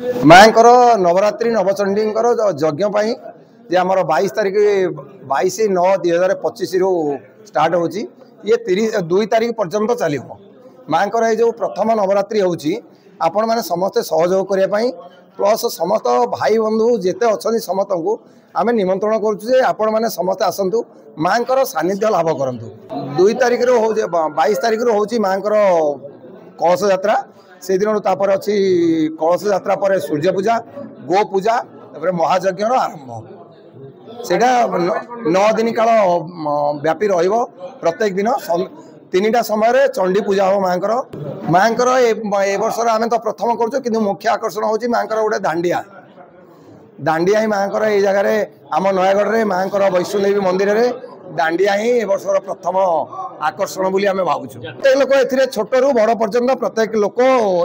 माँकर नवरात्रि नवचंडी यज्ञ जे आमर 22 तारीख 22/9/2025 रु स्टार्ट हो ये 2 तारीख पर्यंत चलो माँकर ये जो प्रथम नवरात्रि होची आपण मैंने समस्ते सहयोग करने प्लस समस्त भाई बंधु जिते अच्छा समस्त को आम निमंत्रण करुचे आपण मैंने समस्ते आसतु माँकर सानिध्य लाभ करूँ 2 तारीख रो 22 तारीख रो होची माँकर कलश यात्रा से दिन तापर अच्छी कलश यात्रा पर सूर्य पूजा गो पूजा महायज्ञ आरंभ से 9 दिन काल व्यापी प्रत्येक दिन 3टा समय चंडी पूजा हो माँकर ए वर्ष आम तो प्रथम करूँ मुख्य आकर्षण होची माँकर गोटे दांडिया ही माँकर ये जगार आम नयागढ़ में माँकर वैष्णोदेवी मंदिर में दांडिया ही ए वर्ष प्रथम आकर्षण बोली आम भावुँ प्रत्येक लोक ए छोट रु बड़ पर्यंत प्रत्येक लोक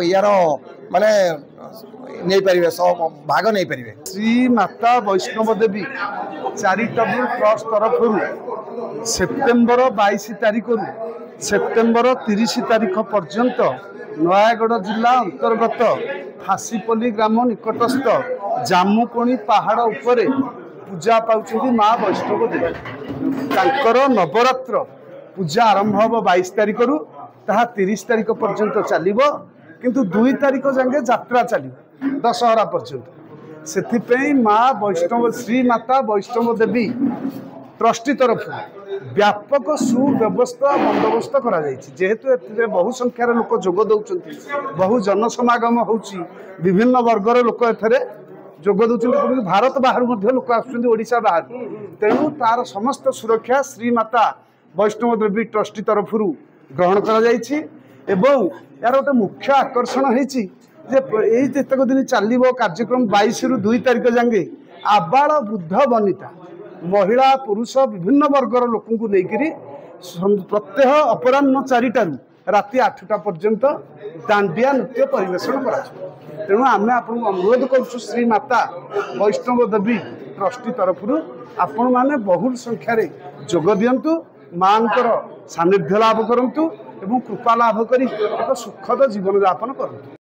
यार माने नहीं पारे भाग नहीं पारे। श्री माता वैष्णव देवी चैरिटेबल ट्रस्ट तरफ सेप्टेम्बर 22 तारीख रु सेप्टेम्बर 30 तारीख पर्यंत नयागढ़ जिला अंतर्गत फासीपल्ली ग्राम निकटस्थ जामुकोणी पहाड़ उपरे पूजा पाउछन्ती माँ वैष्णव देवी तांकर नवरात्र पूजा आरंभ हम 22 तारीख रु 30 तारीख पर्यंत चलिबो किंतु 2 तारीख जांगे यात्रा चलिबो दशहरा पर्यंत से माँ वैष्णव श्री माता वैष्णव देवी ट्रस्टी तरफ व्यापक सुव्यवस्था बंदोबस्त करा जेहेतु ए बहु संख्यार लोक जोग दौरान बहु जनसमागम होची विभिन्न वर्गर लोक एथरे जोग दौरान भारत बाहर लोक आशा बाहर तेणु तार समस्त सुरक्षा श्री माता वैष्णव देवी ट्रस्टी तरफ ग्रहण करा यार गोटे मुख्य आकर्षण होती जितक दिन चलो कार्यक्रम 22 रु 2 तारीख जांगे आबाल वृद्ध वनिता महिला पुरुष विभिन्न वर्गर लोक लेकिन प्रत्यह अपराह्न 4टारू राति 8टा पर्यंत दांडिया नृत्य परिवेषण कर तेणु आम आपको अनुरोध करुँ श्री माता वैष्णव देवी ट्रस्टी तरफ आपण मैंने बहुल संख्यार जोग दिंतु माँकर सानिध्य लाभ करूँ एवं कृपा लाभ कर एक सुखद जीवन यापन करूँ।